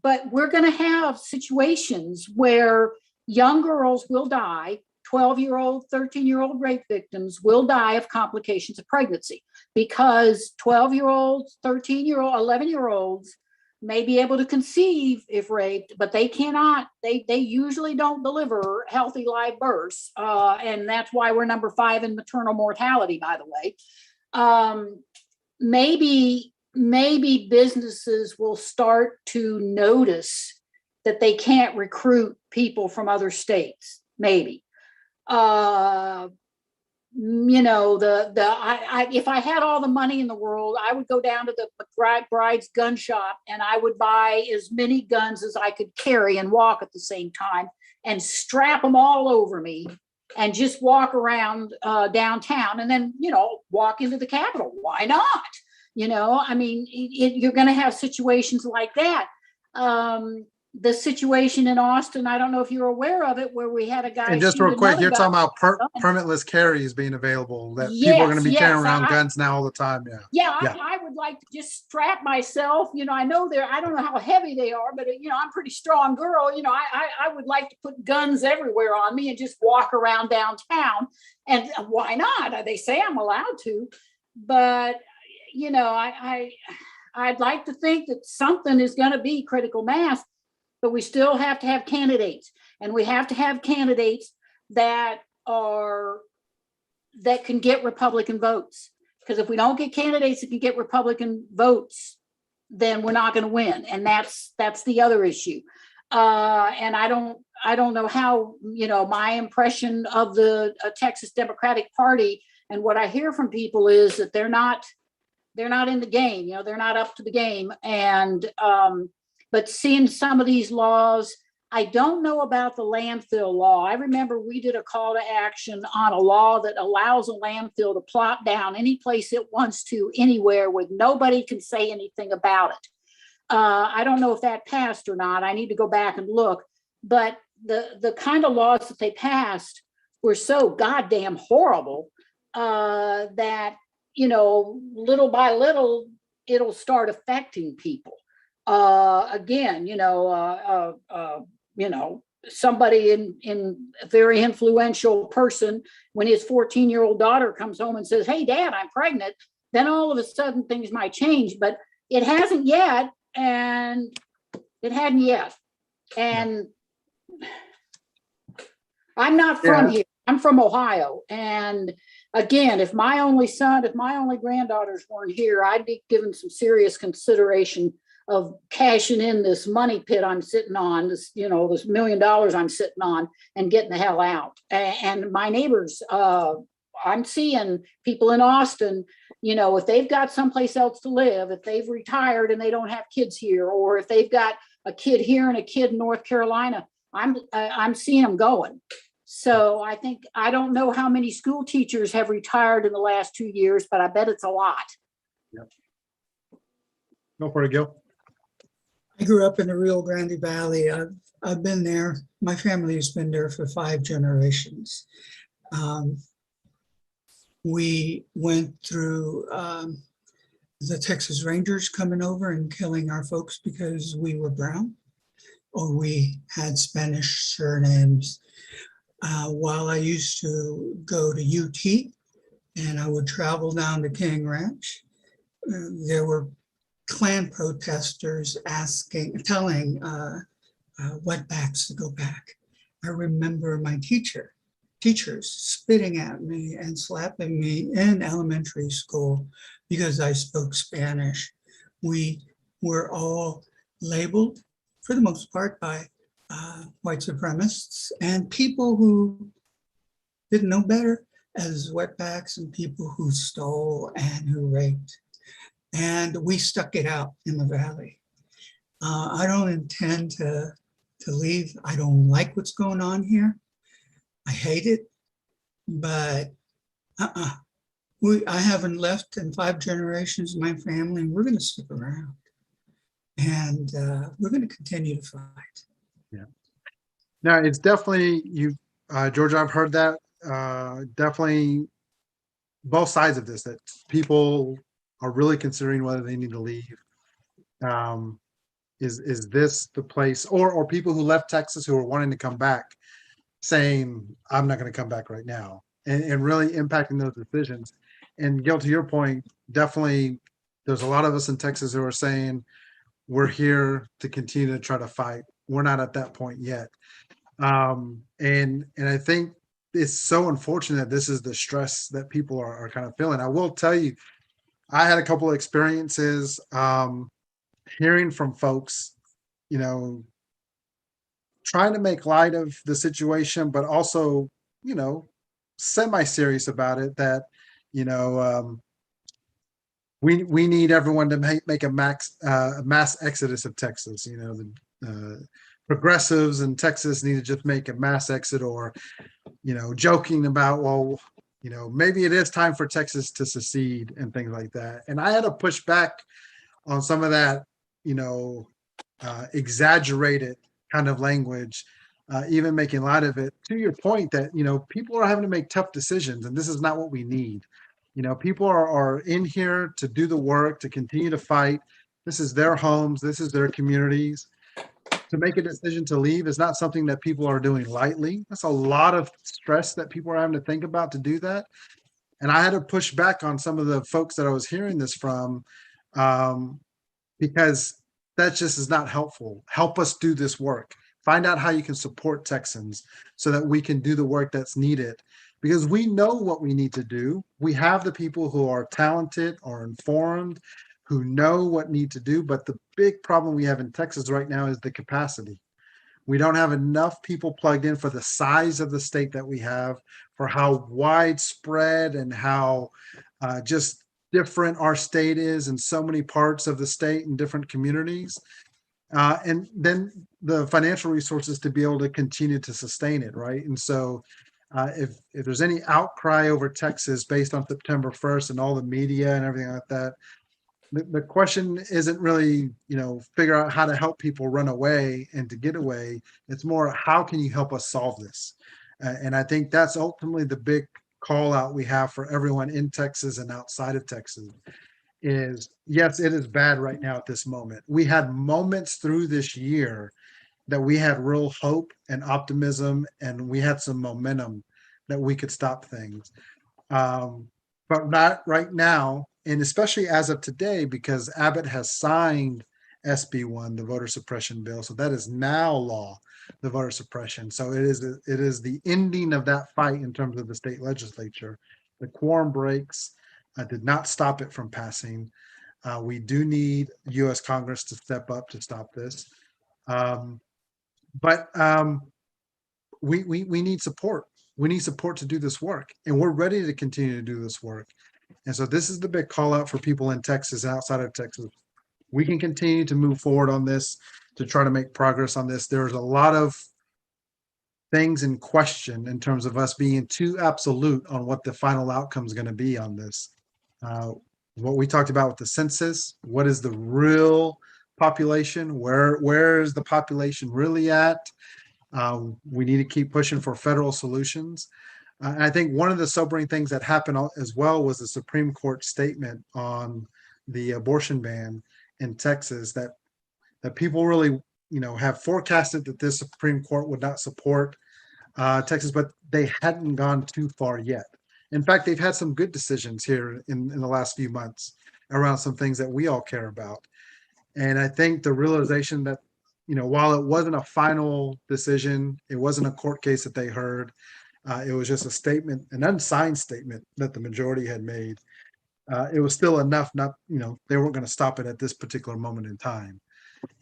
But we're going to have situations where young girls will die, 12-year-old, 13-year-old rape victims will die of complications of pregnancy, because 12-year-olds, 13-year-old, 11-year-olds may be able to conceive if raped, but they cannot, they usually don't deliver healthy live births. And that's why we're number 5 in maternal mortality, by the way. Maybe maybe businesses will start to notice that they can't recruit people from other states. Maybe. If I had all the money in the world, I would go down to the bride's gun shop and I would buy as many guns as I could carry and walk at the same time and strap them all over me and just walk around downtown and then, walk into the Capitol. Why not? You're going to have situations like that. The situation in Austin, I don't know if you're aware of it, where we had a guy. And just real quick, you're talking about permitless carries being available, that people are going to be carrying around guns now all the time. Yeah. I would like to just strap myself. I know I don't know how heavy they are, but I'm a pretty strong girl. I would like to put guns everywhere on me and just walk around downtown. And why not? They say I'm allowed to, but I'd like to think that something is going to be critical mass. But we still have to have candidates, and we have to have candidates that can get Republican votes. Because if we don't get candidates that can get Republican votes, then we're not going to win. And that's the other issue. And I don't know how, my impression of the Texas Democratic Party and what I hear from people is that they're not in the game. They're not up to the game. And but seeing some of these laws, I don't know about the landfill law. I remember we did a call to action on a law that allows a landfill to plop down any place it wants to, anywhere, with nobody can say anything about it. I don't know if that passed or not. I need to go back and look. But the kind of laws that they passed were so goddamn horrible that, little by little, it'll start affecting people. Again, somebody in a very influential person, when his 14-year-old daughter comes home and says, "Hey, Dad, I'm pregnant," then all of a sudden things might change, but it hasn't yet, and it hadn't yet. And I'm not from here. I'm from Ohio. And again, if my only granddaughters weren't here, I'd be given some serious consideration of cashing in this money pit I'm sitting on, this $1 million I'm sitting on, and getting the hell out. And my neighbors, I'm seeing people in Austin, if they've got someplace else to live, if they've retired and they don't have kids here, or if they've got a kid here and a kid in North Carolina, I'm seeing them going. So I don't know how many school teachers have retired in the last 2 years, but I bet it's a lot. Yep. Go for it, Gil. I grew up in the Rio Grande Valley. I've been there. My family has been there for 5 generations. We went through the Texas Rangers coming over and killing our folks because we were brown or we had Spanish surnames. While I used to go to UT and I would travel down to King Ranch, there were Klan protesters telling wetbacks to go back. I remember my teachers spitting at me and slapping me in elementary school because I spoke Spanish. We were all labeled, for the most part, by white supremacists and people who didn't know better as wetbacks and people who stole and who raped. And we stuck it out in the valley. I don't intend to leave. I don't like what's going on here. I hate it, but I haven't left in 5 generations of my family, and we're going to stick around. And we're going to continue to fight. Yeah. Now, it's definitely, George, I've heard that, definitely both sides of this, that people are really considering whether they need to leave. Is this the place, or people who left Texas who are wanting to come back saying, I'm not going to come back right now, and really impacting those decisions. And Gil, to your point, definitely there's a lot of us in Texas who are saying we're here to continue to try to fight. We're not at that point yet. And I think it's so unfortunate this is the stress that people are kind of feeling. I will tell you, I had a couple of experiences hearing from folks, you know, trying to make light of the situation, but also, you know, semi-serious about it that, you know, we need everyone to make a mass exodus of Texas. You know, the progressives in Texas need to just make a mass exit, or, you know, joking about, well, you know, maybe it is time for Texas to secede and things like that. And I had to push back on some of that, you know, exaggerated kind of language, even making light of it. To your point that, you know, people are having to make tough decisions, and this is not what we need. You know, people are in here to do the work, to continue to fight. This is their homes, this is their communities. To make a decision to leave is not something that people are doing lightly. That's a lot of stress that people are having to think about to do that. And I had to push back on some of the folks that I was hearing this from, um, because that just is not helpful. Help us do this work. Find out how you can support Texans so that we can do the work that's needed, because we know what we need to do. We have the people who are talented, are informed, who know what need to do. But the big problem we have in Texas right now is the capacity. We don't have enough people plugged in for the size of the state that we have, for how widespread and how just different our state is in so many parts of the state and different communities. And then the financial resources to be able to continue to sustain it, right? And so if there's any outcry over Texas based on September 1st and all the media and everything like that, the question isn't really, you know, figure out how to help people run away and to get away. It's more, how can you help us solve this? And I think that's ultimately the big call out we have for everyone in Texas and outside of Texas is, yes, it is bad right now at this moment. We had moments through this year that we had real hope and optimism, and we had some momentum that we could stop things. Um, but not right now, and especially as of today, because Abbott has signed SB1, the voter suppression bill. So that is now law, the voter suppression. So it is the ending of that fight in terms of the state legislature. The quorum breaks did not stop it from passing. We do need U.S. Congress to step up to stop this. Um, but we need support. We need support to do this work, and we're ready to continue to do this work. And so this is the big call out for people in Texas, outside of Texas. We can continue to move forward on this, to try to make progress on this. There's a lot of things in question in terms of us being too absolute on what the final outcome is going to be on this. Uh, what we talked about with the census, what is the real population? Where is the population really at? We need to keep pushing for federal solutions. And I think one of the sobering things that happened as well was the Supreme Court statement on the abortion ban in Texas, that people really, you know, have forecasted that this Supreme Court would not support Texas, but they hadn't gone too far yet. In fact, they've had some good decisions here in the last few months around some things that we all care about. And I think the realization that, you know, while it wasn't a final decision, it wasn't a court case that they heard, it was just a statement, an unsigned statement that the majority had made. It was still enough, not, you know, they weren't going to stop it at this particular moment in time.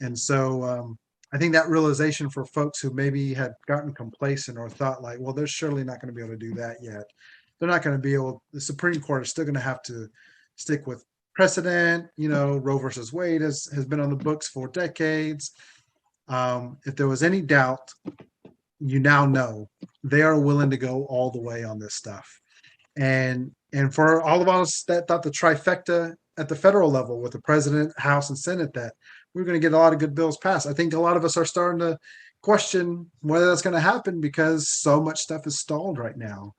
And so I think that realization for folks who maybe had gotten complacent or thought like, well, they're surely not going to be able to do that yet. They're not going to be able, the Supreme Court is still going to have to stick with precedent. You know, Roe versus Wade has been on the books for decades. If there was any doubt, you now know they are willing to go all the way on this stuff. And for all of us that thought the trifecta at the federal level with the president, House, and Senate, that we're going to get a lot of good bills passed, I think a lot of us are starting to question whether that's going to happen because so much stuff is stalled right now.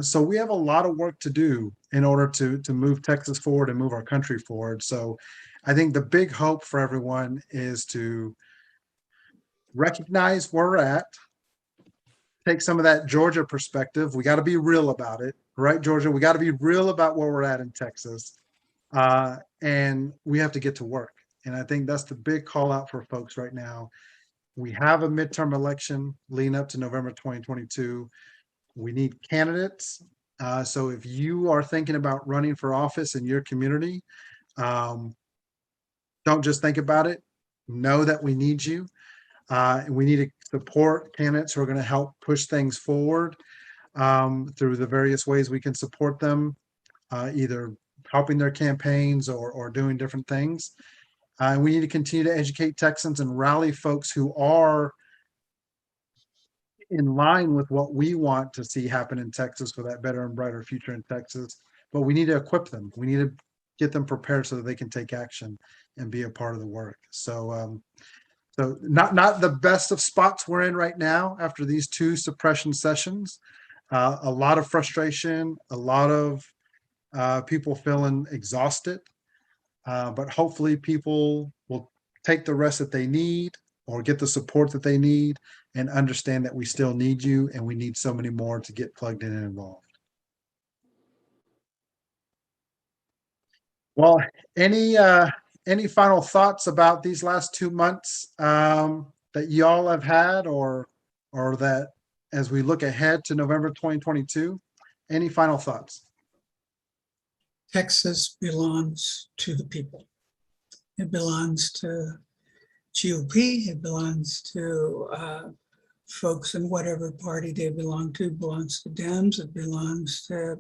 So we have a lot of work to do in order to move Texas forward and move our country forward. So I think the big hope for everyone is to recognize where we're at, take some of that Georgia perspective. We got to be real about it, right, Georgia? We got to be real about where we're at in Texas, and we have to get to work. And I think that's the big call out for folks right now. We have a midterm election leading up to November 2022. We need candidates So if you are thinking about running for office in your community, um, don't just think about it. Know that we need you. And we need to support candidates who are going to help push things forward through the various ways we can support them, either helping their campaigns or doing different things. And we need to continue to educate Texans and rally folks who are in line with what we want to see happen in Texas for that better and brighter future in Texas. But we need to equip them. We need to get them prepared so that they can take action and be a part of the work. So not the best of spots we're in right now after these two suppression sessions. A lot of frustration, a lot of people feeling exhausted. But hopefully people will take the rest that they need or get the support that they need and understand that we still need you and we need so many more to get plugged in and involved. Well, any final thoughts about these last 2 months that y'all have had or that as we look ahead to November 2022? Any final thoughts? Texas belongs to the people. It belongs to GOP. It belongs to folks in whatever party they belong to. It belongs to Dems. It belongs to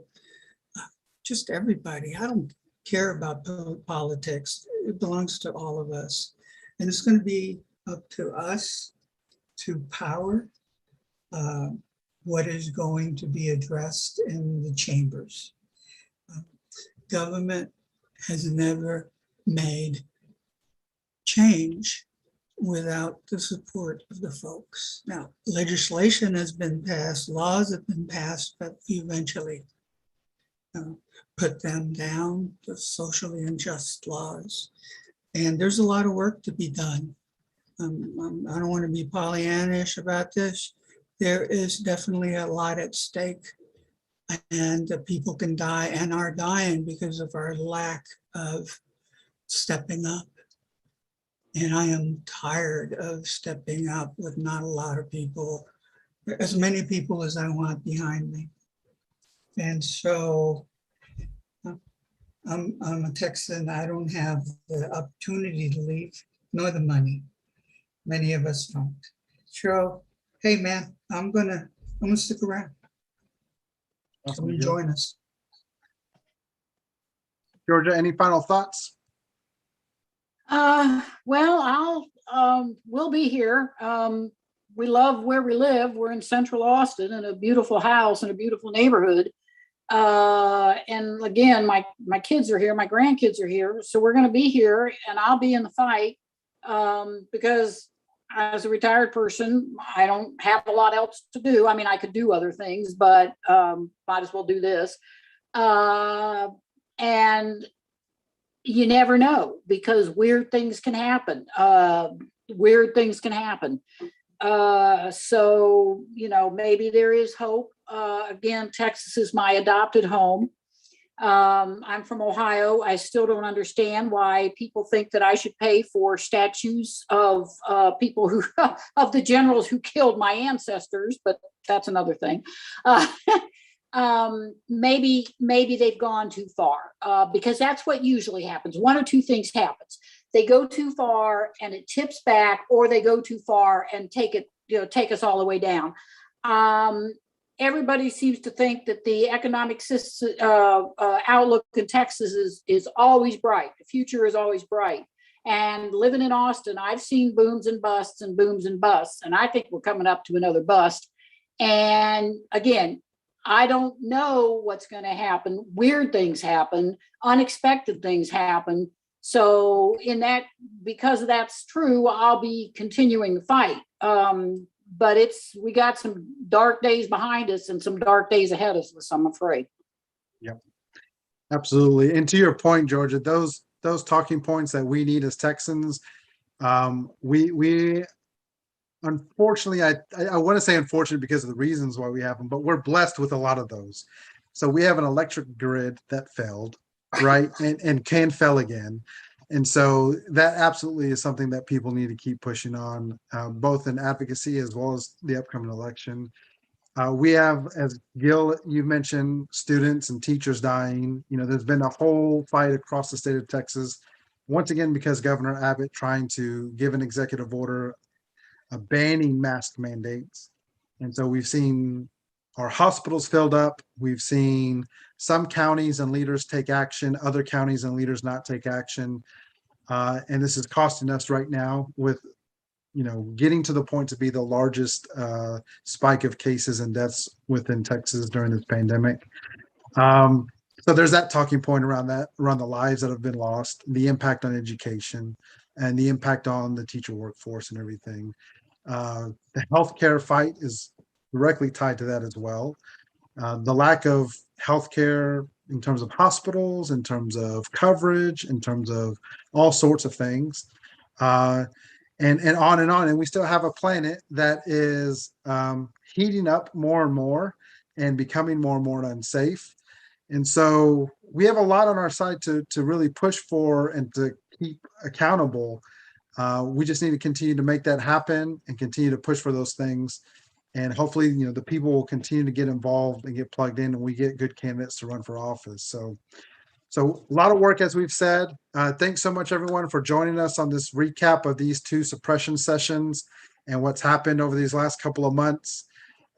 just everybody. I don't care about politics. It belongs to all of us. And it's going to be up to us to power what is going to be addressed in the chambers. Government has never made change without the support of the folks. Now, legislation has been passed, laws have been passed, but eventually put them down, the socially unjust laws. And there's a lot of work to be done. I don't want to be Pollyannish about this. There is definitely a lot at stake, and people can die and are dying because of our lack of stepping up. And I am tired of stepping up with not a lot of people, as many people as I want behind me. And so I'm a Texan. I don't have the opportunity to leave, nor the money. Many of us don't. So, hey man, I'm gonna stick around. Come and join us. Georgia, any final thoughts? Well, we'll be here. We love where we live. We're in Central Austin in a beautiful house in a beautiful neighborhood. And again, my kids are here, my grandkids are here. So we're going to be here and I'll be in the fight. Because as a retired person, I don't have a lot else to do. I mean, I could do other things, but, might as well do this. And you never know because weird things can happen. So, maybe there is hope. Again, Texas is my adopted home. I'm from Ohio. I still don't understand why people think that I should pay for statues of people who, of the generals who killed my ancestors, but that's another thing. Maybe they've gone too far because that's what usually happens. One or two things happens. They go too far and it tips back, or they go too far and take us all the way down. Everybody seems to think that the economic outlook in Texas is always bright. The future is always bright. And living in Austin, I've seen booms and busts and booms and busts. And I think we're coming up to another bust. And again, I don't know what's going to happen. Weird things happen. Unexpected things happen. So because that's true, I'll be continuing the fight. But we got some dark days behind us and some dark days ahead of us, I'm afraid. Yep, absolutely. And to your point, Georgia, those talking points that we need as Texans, we unfortunately, I want to say unfortunate because of the reasons why we have them, but we're blessed with a lot of those. So we have an electric grid that failed, right? and can fail again. And so that absolutely is something that people need to keep pushing on, both in advocacy as well as the upcoming election. We have, as Gil, you mentioned, students and teachers dying. There's been a whole fight across the state of Texas, once again, because Governor Abbott trying to give an executive order banning mask mandates. And so we've seen our hospitals filled up. We've seen some counties and leaders take action, other counties and leaders not take action. And this is costing us right now with, getting to the point to be the largest spike of cases and deaths within Texas during this pandemic. So there's that talking point around the lives that have been lost, the impact on education, and the impact on the teacher workforce and everything. The healthcare fight is directly tied to that as well. The lack of healthcare in terms of hospitals, in terms of coverage, in terms of all sorts of things, and on and on. And we still have a planet that is heating up more and more and becoming more and more unsafe. And so we have a lot on our side to really push for and to keep accountable. We just need to continue to make that happen and continue to push for those things. And hopefully, the people will continue to get involved and get plugged in, and we get good candidates to run for office. So a lot of work, as we've said. Thanks so much, everyone, for joining us on this recap of these 2 suppression sessions and what's happened over these last couple of months.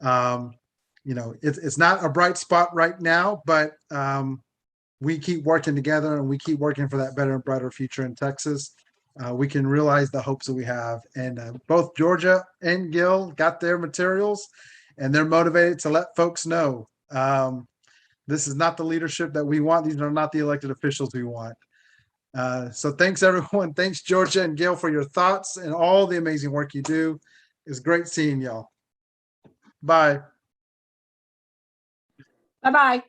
It's not a bright spot right now, but we keep working together and we keep working for that better and brighter future in Texas. We can realize the hopes that we have. And both Georgia and Gil got their materials, and they're motivated to let folks know this is not the leadership that we want. These are not the elected officials we want. So thanks, everyone. Thanks, Georgia and Gil, for your thoughts and all the amazing work you do. It's great seeing y'all. Bye. Bye-bye.